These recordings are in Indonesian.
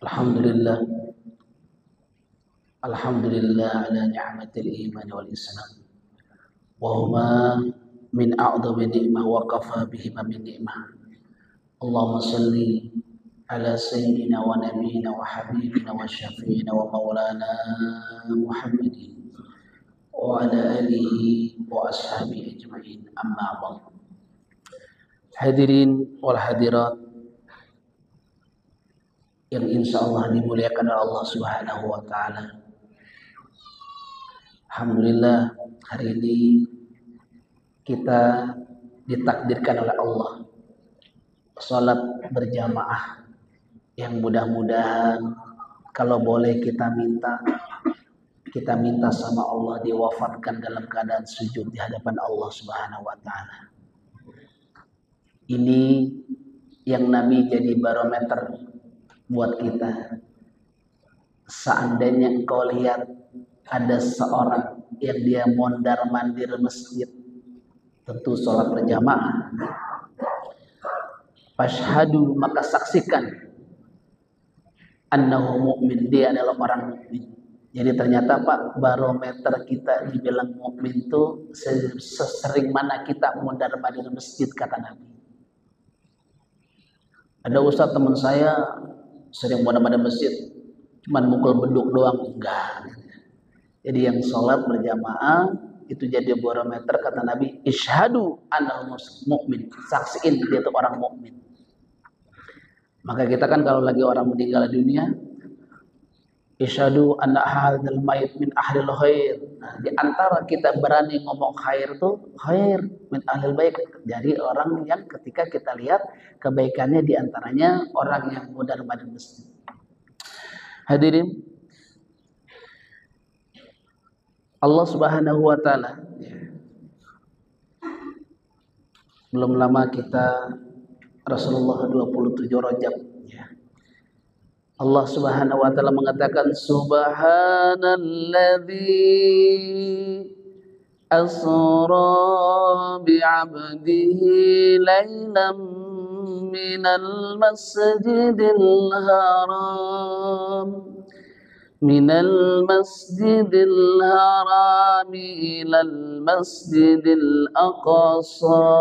Alhamdulillah. Alhamdulillah ala ni'matil iman wal islam. Wa huma min a'dhami ni'mah wa kafa bihima min ni'mah. Allahumma salli ala sayyidina wa nabiyyina wa habibina wa syafi'ina wa maulana Muhammadin wa ala alihi wa ashabihi ajma'in, amma ba'd. Hadirin wal hadirat yang insyaallah dimuliakan oleh Allah Subhanahu wa taala. Alhamdulillah, hari ini kita ditakdirkan oleh Allah salat berjamaah yang mudah-mudahan kalau boleh kita minta sama Allah diwafatkan dalam keadaan sujud di hadapan Allah Subhanahu wa taala. Ini yang Nabi jadi barometer buat kita. Seandainya engkau lihat ada seorang yang dia mondar-mandir masjid, tentu sholat berjamaah, fashhadu, maka saksikan annahu mu'min, dia adalah orang mukmin. Jadi ternyata Pak, barometer kita dibilang mukmin itu sesering mana kita mondar-mandir masjid, kata Nabi. Ada ustaz teman saya sering mondar-mandir masjid, cuman mukul beduk doang, enggak. Jadi yang sholat berjamaah itu jadi barometer, kata Nabi, isyhadu annahu mu'min, saksiin dia itu orang mukmin. Maka kita kan kalau lagi orang meninggal dunia, isyhadu anna hadzal mayit min ahlil khair. Nah, di antara kita berani ngomong khair tuh khair min ahlil bait. Jadi orang yang ketika kita lihat kebaikannya, di antaranya orang yang mondar-mandir masjid. Hadirin, Allah Subhanahu wa taala, belum lama kita Rasulullah 27 Rajab, ya. Allah Subhanahu wa taala mengatakan subhanalladzi asra bi'abdihi lailan minal masjidil haram من المسجد الحرام إلى المسجد الأقصى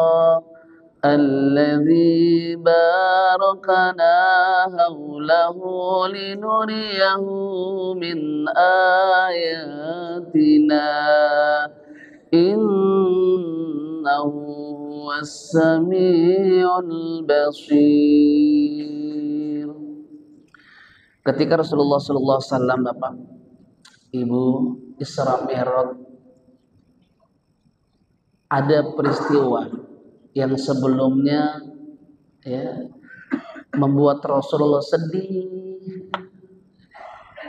الذي باركنا حوله لنريه من آياتنا إنه هو السميع البصير. Ketika Rasulullah SAW, Bapak Ibu, Isra Mi'raj, ada peristiwa yang sebelumnya, ya, membuat Rasulullah sedih,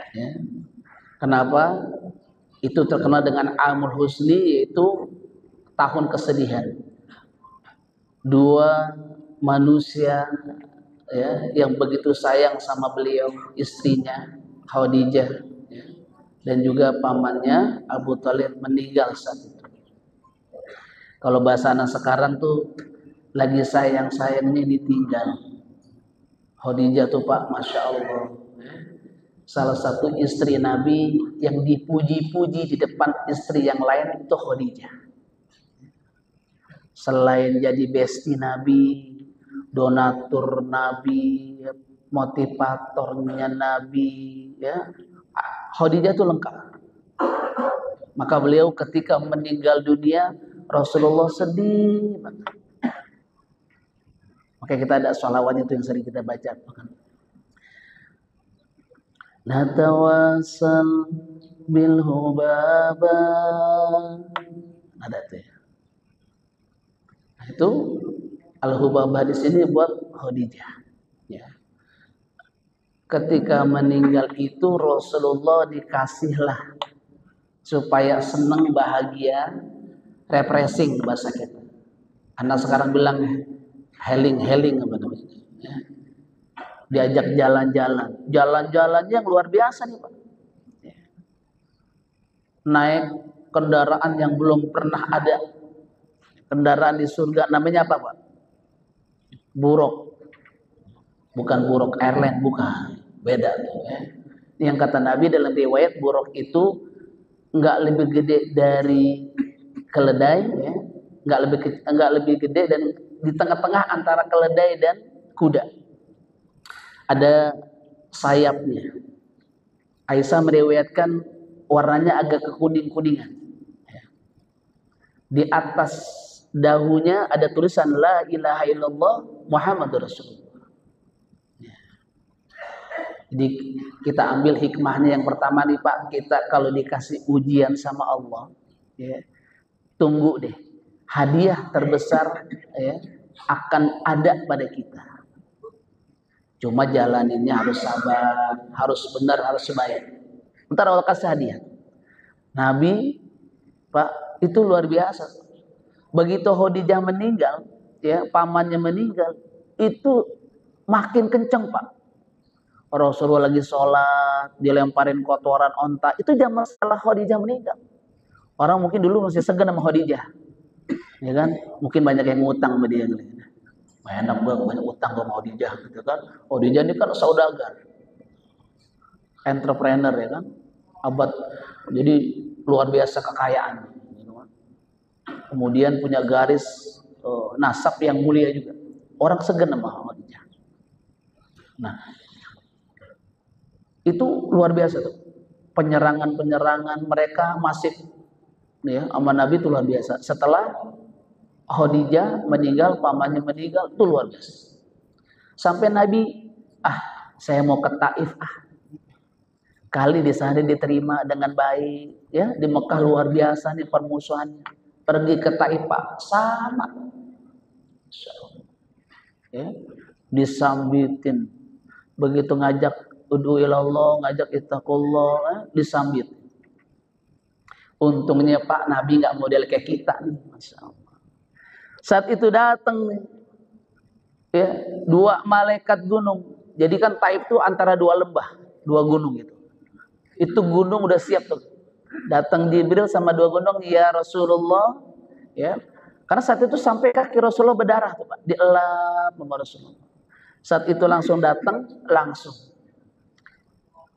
ya. Kenapa? Itu terkenal dengan Amul Husni, yaitu tahun kesedihan. Dua manusia, ya, yang begitu sayang sama beliau, istrinya Khadijah, ya, dan juga pamannya Abu Thalib meninggal saat itu. Kalau bahasa anak sekarang tuh lagi sayang-sayangnya ditinggal. Khadijah tuh Pak, Masya Allah, salah satu istri Nabi yang dipuji-puji di depan istri yang lain itu Khadijah. Selain jadi besti Nabi, donatur Nabi, motivatornya Nabi, ya, Khadijah itu lengkap. Maka beliau ketika meninggal dunia, Rasulullah sedih banget. Maka kita ada sholawatnya itu yang sering kita baca. Natawasal bil hubaba, ada tuh ya. Nah, itu Al-Hubabah di sini buat Khadijah, ya. Ketika meninggal itu Rasulullah dikasihlah supaya senang, bahagia, refreshing bahasa kita. Anak sekarang bilang healing apa namanya, ya. Diajak jalan-jalannya yang luar biasa nih Pak, ya. Naik kendaraan yang belum pernah ada, kendaraan di surga, namanya apa Pak? Buruk. bukan buruk airline, bukan, beda tuh ya. Yang kata Nabi dalam riwayat, buruk itu nggak lebih gede dari keledai, ya, nggak lebih gede dan di tengah-tengah antara keledai dan kuda. Ada sayapnya. Aisyah meriwayatkan warnanya agak kekuning-kuningan. Di atas dahunya ada tulisan La ilaha illallah Muhammadur Rasulullah. Jadi kita ambil hikmahnya yang pertama nih Pak, kita kalau dikasih ujian sama Allah, ya, tunggu deh, hadiah terbesar ya akan ada pada kita. Cuma jalaninnya harus sabar, harus benar, harus baik. Ntar Allah kasih hadiah. Nabi Pak itu luar biasa. Begitu Khadijah meninggal, ya pamannya meninggal, itu makin kenceng Pak. Rasulullah lagi sholat, dilemparin kotoran onta. Itu zaman setelah Khadijah meninggal. Orang mungkin dulu masih segan sama Khadijah, ya kan? Mungkin banyak yang ngutang sama dia. Enak banget, banyak utang sama Khadijah, gitu kan? Khadijah ini kan saudagar, entrepreneur, ya kan? Abad, jadi luar biasa kekayaan. Kemudian punya garis nasab yang mulia juga. Orang segan sama Khadijah. Nah, itu luar biasa tuh. Penyerangan mereka masih ya sama Nabi itu luar biasa. Setelah Khadijah meninggal, pamannya meninggal, itu luar biasa. Sampai Nabi, saya mau ke Taif, kali di sana diterima dengan baik, ya. Di Mekah luar biasa nih permusuhannya. Pergi ke Taif Pak, sama. Ya, disambitin. Begitu ngajak ud'u ilallah, ngajak ittaqullah, disambit. Untungnya Pak, Nabi nggak model kayak kita nih, Masya Allah. Saat itu datang ya, 2 malaikat gunung. Jadi kan Taif itu antara 2 lembah, 2 gunung gitu. Itu gunung udah siap tuh. Datang Jibril sama 2 gunung, ya Rasulullah, ya. Karena saat itu sampai kaki Rasulullah berdarah tuh Pak, dielap sama Rasulullah. Saat itu langsung datang, langsung.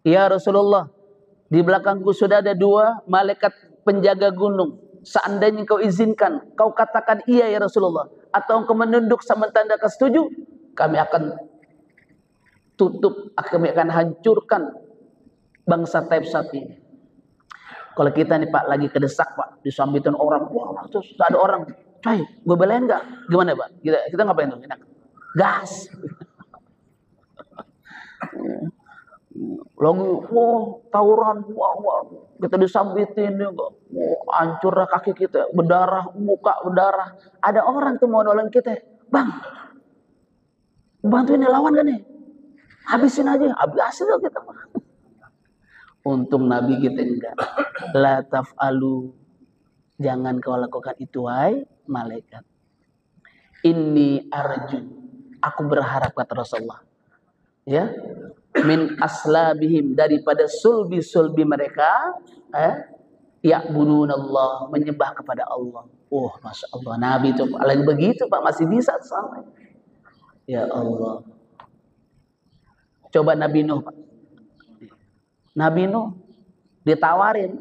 Ya Rasulullah, di belakangku sudah ada 2 malaikat penjaga gunung. Seandainya kau izinkan, kau katakan iya ya Rasulullah, atau engkau menunduk sama tanda kesetuju, kami akan tutup, kami akan hancurkan bangsa Taif saat ini. Kalau kita nih Pak lagi kedesak Pak, disambitin orang, wah terus ada orang, coy, gue belain nggak? Gimana Pak? Kita ngapain tuh? Enak, gas. Lagi, tawuran, kita disambitin, hancurlah kaki kita, berdarah, muka berdarah. Ada orang tuh mau nolong kita, bang, bantuin lawan kan nih, habisin aja, habisin kita. Untung Nabi kita enggak. La taf'alu, jangan kau lakukan itu, hai malaikat. Inni arju, aku berharap, kata Rasulullah, ya, min aslabihim, daripada sulbi mereka, ya'budunallah, menyembah kepada Allah. Masya Allah, Nabi itu lagi begitu Pak, masih bisa sampai. Ya Allah. Coba Nabi Nuh Pak. Nabi Nuh ditawarin,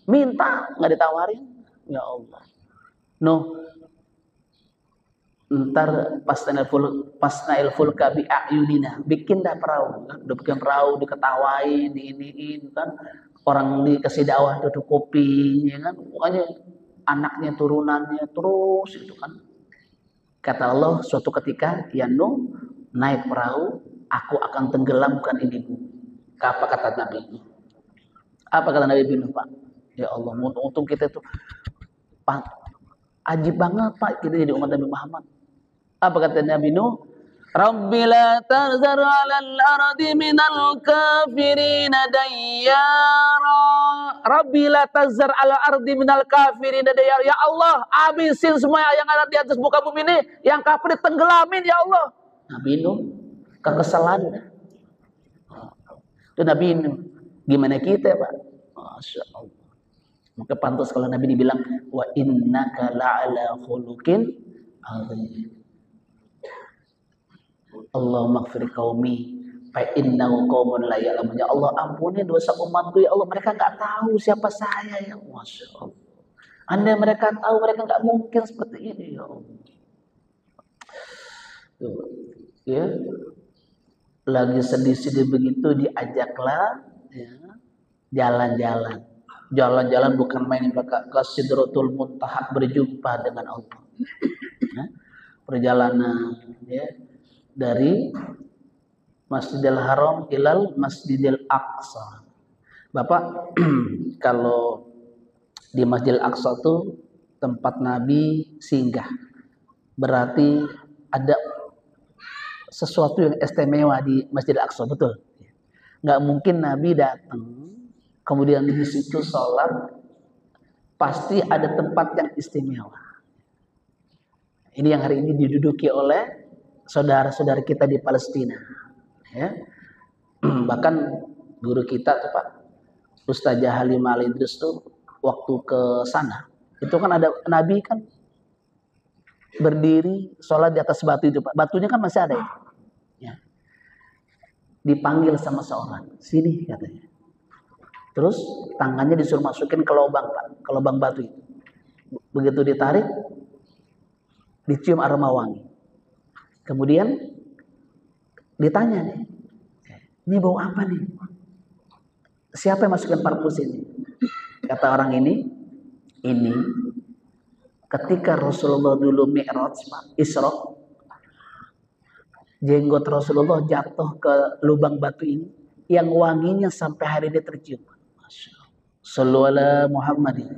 minta nggak ditawarin. Ya Allah. Nuh, ntar pasnail fulka bi a'yunina, bikin dah perahu, udah bikin perahu, diketawain, diiniin kan, orang dikasih dakwah duduk kopi, ya kan, pokoknya anaknya turunannya terus itu kan. Kata Allah suatu ketika, ya Nuh, naik perahu, aku akan tenggelamkan ini bumi. Apa kata Nabi? Apa kata Nabi Nuh Pak? Ya Allah, untung kita itu ajib banget Pak, kita jadi umat Nabi Muhammad. Apa kata Nabi Nuh? Rabbi la tazar 'alal ardi minal kafirina dayyara. Rabbi la tazar 'alal ardi minal kafirina dayyara. Ya Allah, habisin semua yang ada di atas muka bumi ini, yang kafir tenggelamin ya Allah. Nabi Nuh kekesalan. Itu Nabi Nuh. Gimana kita Pak? Masya Allah. Maka pantas kalau Nabi dibilang wa innaka la'ala khuluqin azim. Allahumma ighfir qaumi fa innahu qaumun la ya'lamun. Ya Allah, ampuni dosa umatku ya Allah, mereka enggak tahu siapa saya ya. Masya Allah. Andai mereka tahu, mereka enggak mungkin seperti ini ya Allah. Tuh, ya. Lagi sedih-sedih begitu diajaklah ya, jalan-jalan. Jalan-jalan bukan main, ke Sidratul Muntaha berjumpa dengan Allah. Ya. Perjalanan ya, dari Masjidil Haram ilal Masjidil Aqsa. Bapak, kalau di Masjidil Aqsa itu tempat Nabi singgah, berarti ada sesuatu yang istimewa di Masjidil Aqsa, betul? Nggak mungkin Nabi datang kemudian di situ sholat, pasti ada tempat yang istimewa. Ini yang hari ini diduduki oleh saudara-saudara kita di Palestina. Ya. Bahkan guru kita tuh Pak Ustazah Halimah Al-Idris tuh waktu ke sana, itu kan ada Nabi kan berdiri sholat di atas batu itu Pak. Batunya kan masih ada ya. Ya. Dipanggil sama seorang, sini katanya. Terus tangannya disuruh masukin ke lubang Pak, ke lubang batu itu. Begitu ditarik, dicium aroma wangi. Kemudian ditanya nih, ini bau apa nih? Siapa yang masukin parfus ini? Kata orang ini ketika Rasulullah dulu Mi'raj, Isra, jenggot Rasulullah jatuh ke lubang batu ini, yang wanginya sampai hari ini tercium. Masya Allah. Sallu ala Muhammadin.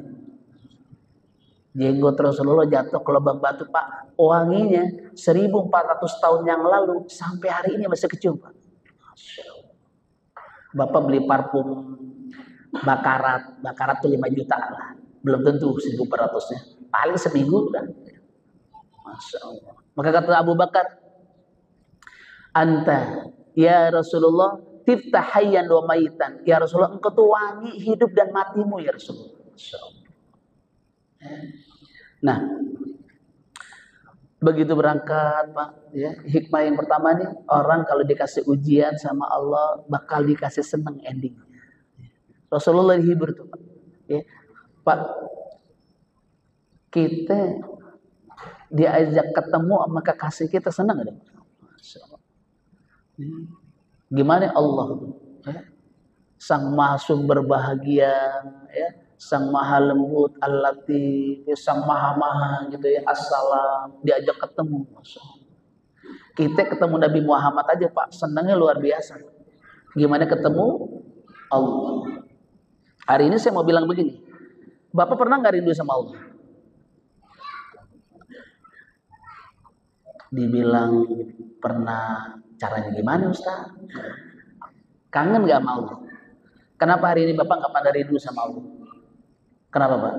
Jenggot Rasulullah jatuh ke lubang batu Pak, wanginya 1400 tahun yang lalu sampai hari ini masih kecium Pak. Masya Allah. Bapak beli parfum Bakarat tuh 5 juta lah, belum tentu 1400-nya, paling seminggu kan. Masya Allah. Maka kata Abu Bakar, anta ya Rasulullah tifta hayyan wa maitan. Ya Rasulullah, engkau tuh wangi hidup dan matimu ya Rasulullah. Masya Allah. Nah, begitu berangkat Pak, ya, hikmah yang pertama nih, orang kalau dikasih ujian sama Allah bakal dikasih senang endingnya. Rasulullah dihibur tuh Pak. Ya, Pak, kita diajak ketemu sama kekasih kita, senang gak? Gimana Allah, ya? Sang Maha Sumber Bahagia, ya, Sang Maha Lembut, Al-Latif, ya, Sang Maha gitu ya, Assalam, diajak ketemu. Kita ketemu Nabi Muhammad aja Pak, senangnya luar biasa. Gimana ketemu Allah? Hari ini saya mau bilang begini, Bapak pernah nggak rindu sama Allah? Dibilang pernah, caranya gimana Ustaz? Kangen nggak sama Allah? Kenapa hari ini Bapak nggak pada rindu sama Allah? Kenapa Pak?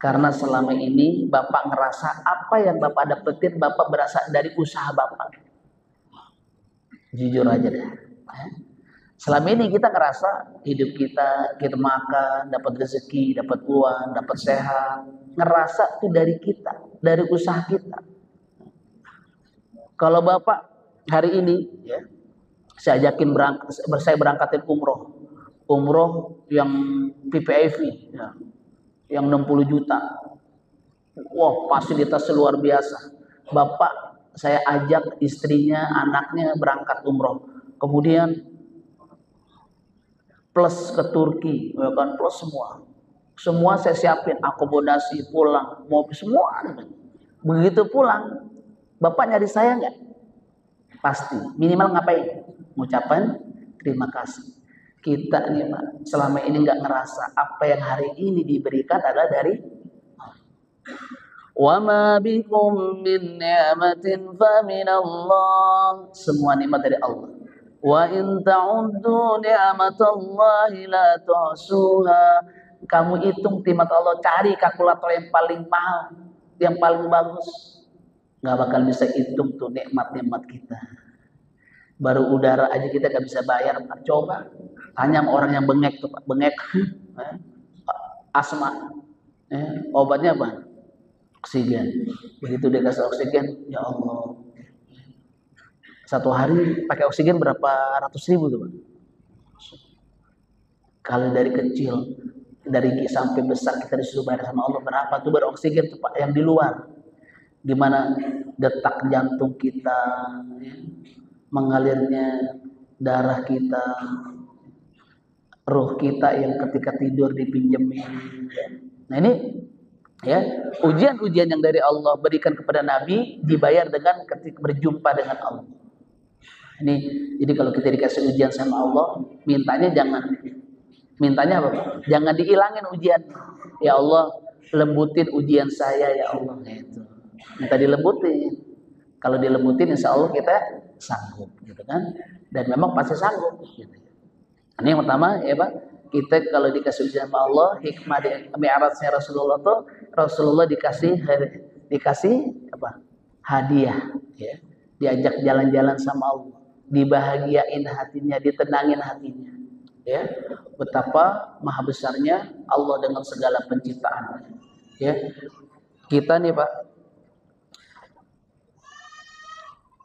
Karena selama ini Bapak ngerasa apa yang Bapak dapetin Bapak berasal dari usaha Bapak. Jujur aja deh. Selama ini kita ngerasa hidup kita makan, dapat rezeki, dapat uang, dapat sehat, ngerasa itu dari kita, dari usaha kita. Kalau Bapak hari ini, ya, saya berangkatin umroh yang PPIV, ya, yang 60 juta. Wah, fasilitas luar biasa. Bapak saya ajak istrinya, anaknya berangkat umroh. Kemudian plus ke Turki, ya kan, plus semua saya siapin, akomodasi, pulang, mobil, semua. Begitu pulang, Bapak nyari saya nggak? Pasti. Minimal ngapain? Ngucapin terima kasih. Kita nih Pak, selama ini nggak ngerasa apa yang hari ini diberikan adalah dari wa ma bikum min ni'matin fa minallah. Semua nikmat dari Allah. Wa in ta'uddu ni'matallahi la tuhsuha. Kamu hitung nikmat Allah, cari kalkulator yang paling mahal, yang paling bagus, nggak bakal bisa hitung tuh nikmat-nikmat kita. Baru udara aja kita nggak bisa bayar. Coba tanya sama orang yang bengek tuh Pak, bengek, asma, obatnya apa? Oksigen. Begitu dia kasih oksigen, ya Allah, Satu hari pakai oksigen berapa ratus ribu tuh Pak. Kalau dari kecil, dari sampai besar kita disuruh bayar sama Allah berapa tuh beroksigen tuh Pak yang di luar. Gimana detak jantung kita, ya, mengalirnya darah kita, ruh kita yang ketika tidur dipinjemin. Nah ini ya ujian-ujian yang dari Allah berikan kepada Nabi dibayar dengan ketika berjumpa dengan Allah. Ini jadi kalau kita dikasih ujian sama Allah, mintanya apa? Jangan dihilangin ujian. Ya Allah, lembutin ujian saya ya Allah gitu. Minta dilembutin. Kalau dilembutin insya Allah kita sanggup gitu kan. Dan memang pasti sanggup gitu. Ini yang pertama ya Pak, kita kalau dikasih ujian sama Allah, hikmah di Mi'rajnya Rasulullah tuh Rasulullah dikasih apa? Hadiah ya. Diajak jalan-jalan sama Allah, dibahagiain hatinya, ditenangin hatinya. Ya, betapa maha besarnya Allah dengan segala penciptaan. Ya. Kita nih Pak,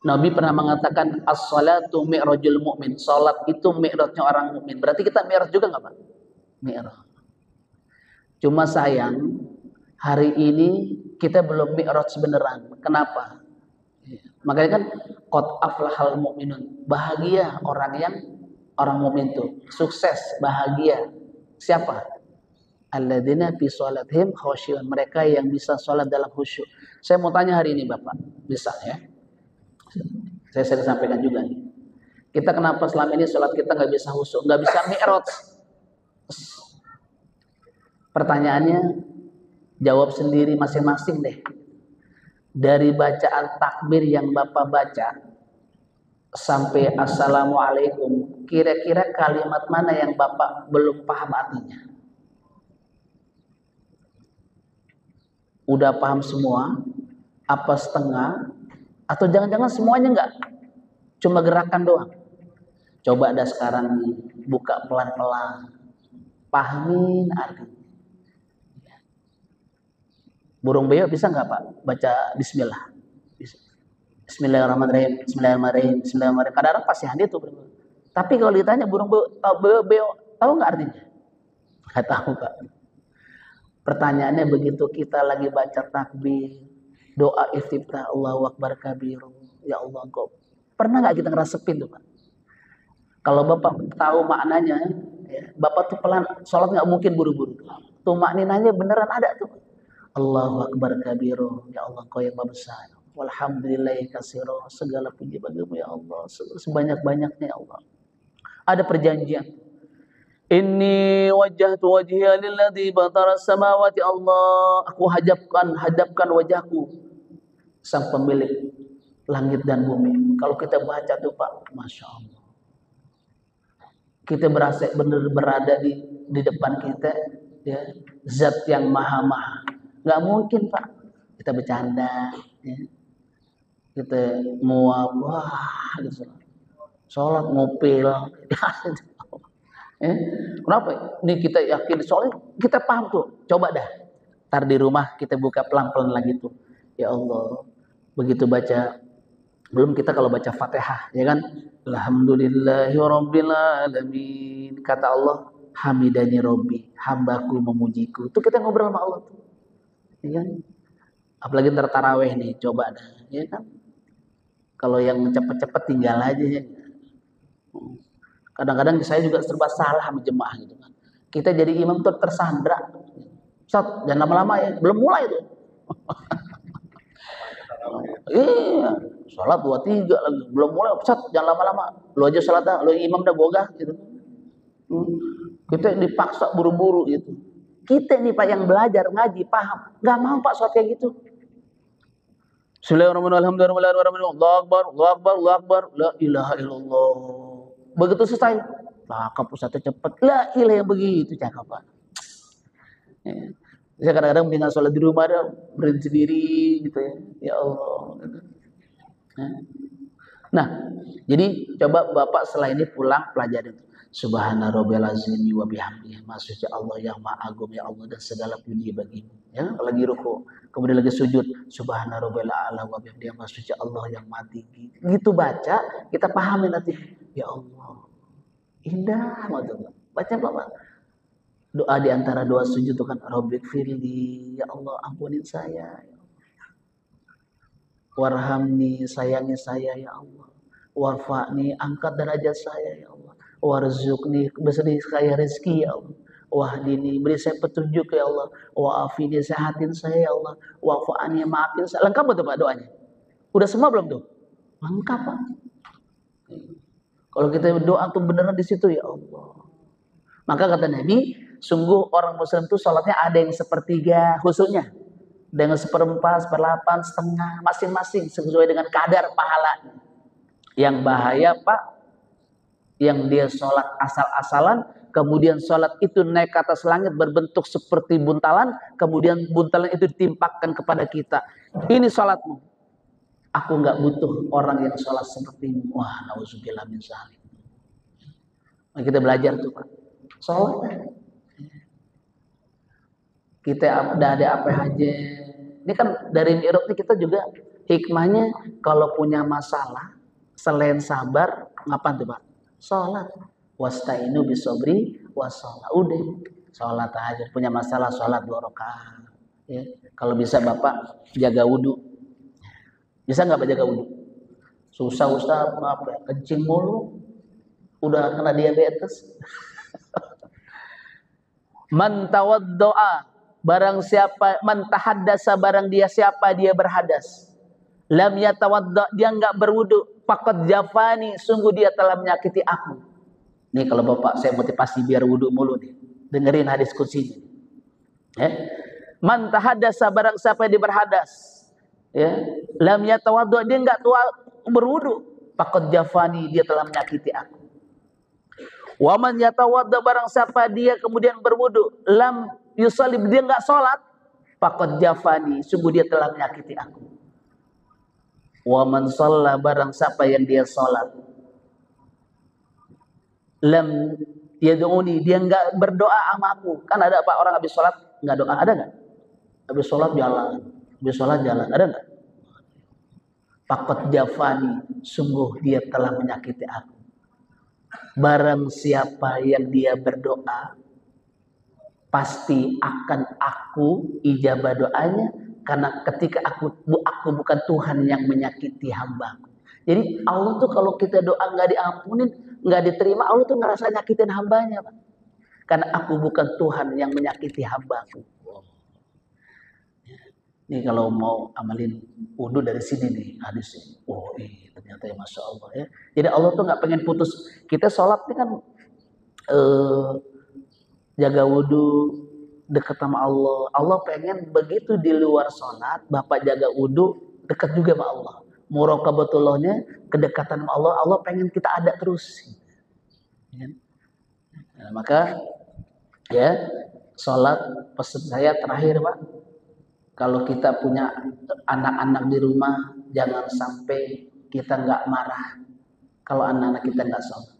Nabi pernah mengatakan as-salatu mi'rajul mu'min. Salat itu mi'rajnya orang mukmin. Berarti kita mi'raj juga enggak, Pak? Mi'raj. Cuma sayang hari ini kita belum mi'raj beneran. Kenapa? Makanya kan qad aflahal mu'minun. Bahagia orang mukmin itu. Sukses, bahagia. Siapa? Alladzina fi shalatihim khasyu'un. Mereka yang bisa salat dalam khusyuk. Saya mau tanya hari ini Bapak, bisa ya? Saya sering sampaikan juga nih. Kita kenapa selama ini sholat kita nggak bisa khusyuk, nggak bisa mi'raj? Pertanyaannya jawab sendiri masing-masing deh. Dari bacaan takbir yang Bapak baca sampai assalamualaikum, kira-kira kalimat mana yang Bapak belum paham artinya? Udah paham semua? Apa setengah? Atau jangan-jangan semuanya enggak? Cuma gerakan doang. Coba dah sekarang buka pelan-pelan. Pahamin artinya. Burung beo bisa enggak Pak? Baca bismillah. Bismillahirrahmanirrahim. Bismillahirrahmanirrahim. Bismillahirrahmanirrahim. Kadang-kadang pasti handi itu. Tapi kalau ditanya burung beo tahu enggak artinya? Enggak tahu Pak. Pertanyaannya begitu kita lagi baca takbir, doa istiftah Allahu Akbar kabiru. Ya Allah engkau. Pernah nggak kita ngerasepin tuh Pak? Kalau Bapak tahu maknanya, ya, Bapak tuh pelan, sholat nggak mungkin buru-buru. Tuh makninanya beneran ada tuh. Allahu Akbar kabiru. Ya Allah engkau yang maha besar. Walhamdulillahi katsira. Segala puji bagimu ya Allah. Sebanyak-banyaknya ya Allah. Ada perjanjian. Inni wajjahtu wajhiya lilladzi batara samawati Allah. Aku hadapkan wajahku sang pemilik langit dan bumi. Kalau kita baca tuh Pak, Masya Allah. Kita berasa benar berada di depan kita, ya, zat yang maha-maha. Nggak mungkin Pak, kita bercanda, ya. Kita muap, wah, gitu. Sholat ngupil. Kenapa? Ini kita yakin soalnya kita paham tuh. Coba dah. Ntar di rumah kita buka pelan-pelan lagi tuh. Ya Allah. Begitu baca, belum kita kalau baca Fatihah, ya kan? Alhamdulillahirabbil alamin. Kata Allah, hamidani rabbi, hambaku memujiku. Itu kita ngobrol sama Allah tuh. Ya kan? Apalagi ntar tarawih nih, coba dah, ya kan? Kalau yang cepet-cepet tinggal aja ya. Kadang-kadang saya juga serba salah sama jemaah gitu kan. Kita jadi imam tuh tersandra. Ustaz, jangan lama-lama ya. Belum mulai tuh. Iya, salat 2-3 lagi. Belum mulai. Ustaz, jangan lama-lama. Lu aja salat dah, lu imam dah gogah gitu. Kita dipaksa buru-buru gitu. Kita nih Pak yang belajar ngaji, paham. Enggak mau Pak salat kayak gitu. Bismillahirrahmanirrahim. Allahu Akbar, Allahu Akbar, Allahu Akbar. La ilaha illallah. Begitu selesai, cakep Ustaznya cepet. La ilah yang begitu cakep Pak. Ya. Saya kadang-kadang mendingan sholat di rumah dah, berhenti sendiri gitu ya. Ya Allah. Gitu. Nah, jadi coba Bapak setelah ini pulang pelajari itu. Subhana rabbil azim wa bihamdihi. Maha suci Allah yang maha agung ya Allah dan segala puji bagimu. Ya, lagi ruku, kemudian lagi sujud, Subhana rabbil a'la wa bihamdihi. Maha suci Allah yang maha tinggi. Gitu baca, kita pahami nanti. Ya Allah, indah banget. Baca Bapak. Doa di antara doa sujud itu kan Rabbik firli, ya Allah ampunin saya. Warhamni, sayangi saya ya Allah. Warfa'ni, angkat derajat saya ya Allah. Warzuqni, beri saya rezeki ya Allah. Wahdini, beri saya petunjuk ya Allah. Wa'afini, sehatin saya ya Allah. Wa'fa'ani, maafin saya. Lengkap betul Pak doanya? Udah semua belum tuh? Lengkap Pak. Kalau kita berdoa tuh beneran di situ ya Allah. Maka kata Nabi, sungguh orang Muslim itu sholatnya ada yang sepertiga khusyuknya, dengan seperempat, seperlapan, setengah, masing-masing sesuai dengan kadar pahalanya. Yang bahaya Pak, yang dia sholat asal-asalan, kemudian sholat itu naik ke atas langit berbentuk seperti buntalan, kemudian buntalan itu ditimpakan kepada kita. Ini sholatmu. Aku nggak butuh orang yang sholat seperti ini. Wah, nauzubillah min dzalik. Kita belajar tuh Pak. Sholat. Kita ada apa aja. Ini kan dari mi'raj ini kita juga hikmahnya kalau punya masalah selain sabar ngapain tuh Pak? Sholat. Wasta'inu bisobri wassalah. Udah sholat aja. Punya masalah sholat 2 rakaat. Ya. Kalau bisa Bapak jaga wudhu. Bisa nggak jaga wudhu? Susah Ustaz, maaf ya, kencing mulu. Udah kena diabetes. Man tawaddoa, barang siapa, man tahaddasa, barang dia siapa dia berhadas. Lam yatawadda, dia enggak berwudu, faqad jafani, sungguh dia telah menyakiti aku. Nih kalau Bapak saya motivasi biar wudu mulu nih. Dengerin hadis qudsi ini. Ya. Man tahaddasa, barang siapa dia berhadas. Ya. Lam yatawadda, dia enggak berwudu, faqad jafani, dia telah menyakiti aku. Wa man yatawadda, barang siapa dia kemudian berwudu, lam yusalli, dia enggak salat, faqad jafani, sungguh dia telah menyakiti aku. Wa man shalla, barang siapa yang dia salat, lam yad'uni, dia enggak berdoa sama aku. Kan ada Pak orang habis salat enggak doa, ada enggak? Habis salat jalan, habis salat jalan, ada enggak? Faqad jafani, sungguh dia telah menyakiti aku. Barang siapa yang dia berdoa, pasti akan aku ijabah doanya, karena ketika aku bukan Tuhan yang menyakiti hambaku. Jadi Allah tuh kalau kita doa nggak diampunin, nggak diterima, Allah tuh ngerasa nyakitin hambanya Pak. Karena aku bukan Tuhan yang menyakiti hambaku. Ini kalau mau amalin wudu dari sini nih hadis ini. Oh ternyata ya Masya Allah ya. Jadi Allah tuh nggak pengen putus. Kita sholat ini kan jaga wudu, dekat sama Allah. Allah pengen begitu di luar sholat, Bapak jaga wudu, dekat juga sama Allah. Muraqabatullahnya, kedekatan sama Allah, Allah pengen kita ada terus. Nah, maka ya sholat pesan saya terakhir Pak. Kalau kita punya anak-anak di rumah, jangan sampai kita nggak marah kalau anak-anak kita nggak sholat.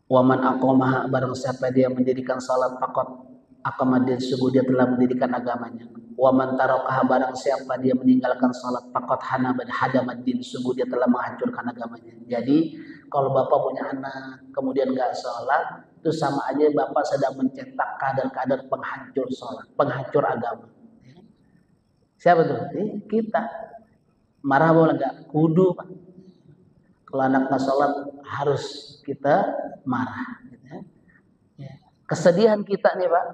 Waman aqamaha, barang siapa dia mendirikan salat, faqad aqamadin, sungguh dia telah mendirikan agamanya. Waman tarakaha, barang siapa dia meninggalkan salat, faqad hadamaddin, sungguh dia telah menghancurkan agamanya. Jadi kalau Bapak punya anak kemudian nggak sholat, itu sama aja Bapak sedang mencetak kader-kader penghancur sholat, penghancur agama. Siapa tuh? Kita. Marah boleh nggak? Kudu Pak. Kalau anak nggak sholat harus kita marah. Kesedihan kita nih Pak,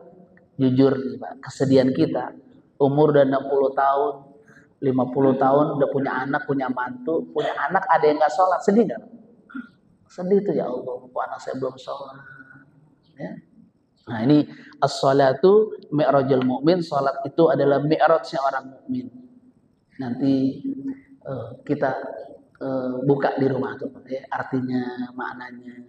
jujur nih Pak, kesedihan kita. Umur udah 60 tahun, 50 tahun, udah punya anak, punya mantu, punya anak ada yang nggak sholat, sedih nggak? Sedih tuh, ya Allah, kok anak saya belum sholat. Ya. Nah ini as-sholatu mi'rajul mu'min, sholat itu adalah mi'rajnya orang mukmin. Nanti kita buka di rumah tuh, ya, artinya, maknanya,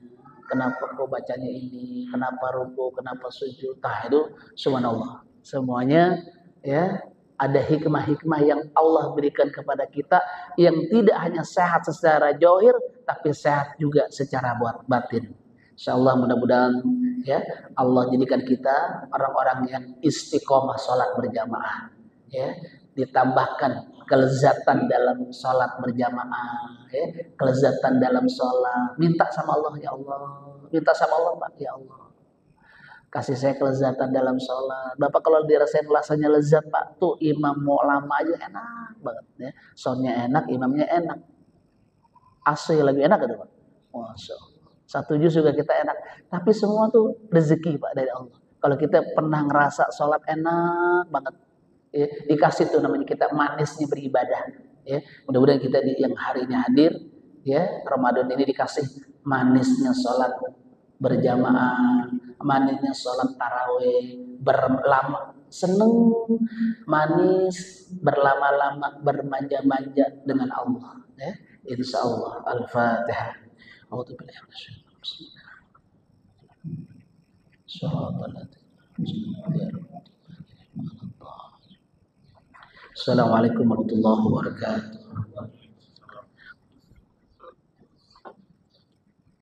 kenapa kau bacanya ini, kenapa ruku, kenapa sujud, itu subhanallah. Semuanya ya ada hikmah-hikmah yang Allah berikan kepada kita yang tidak hanya sehat secara zahir tapi sehat juga secara batin. Insyaallah mudah-mudahan ya Allah jadikan kita orang-orang yang istiqomah salat berjamaah, ya, ditambahkan kelezatan dalam salat berjamaah, ya, kelezatan dalam salat. Minta sama Allah, ya Allah, minta sama Allah, Pak, ya Allah, kasih saya kelezatan dalam sholat. Bapak kalau dirasain rasanya lezat, Pak, tuh imam mau lama aja enak banget ya. Soundnya enak, imamnya enak. AC lagi enak gitu, Pak. Masya Allah. Satu juz juga kita enak. Tapi semua tuh rezeki, Pak, dari Allah. Kalau kita pernah ngerasa sholat enak banget, ya, dikasih tuh namanya kita manisnya beribadah. Ya, mudah-mudahan kita yang hari ini hadir, ya, Ramadan ini dikasih manisnya sholat berjamaah, manisnya sholat tarawih, berlama, seneng, manis, berlama-lama, bermanja-manja dengan Allah. Ya, insya Allah. Al-Fatihah. Assalamualaikum warahmatullahi wabarakatuh.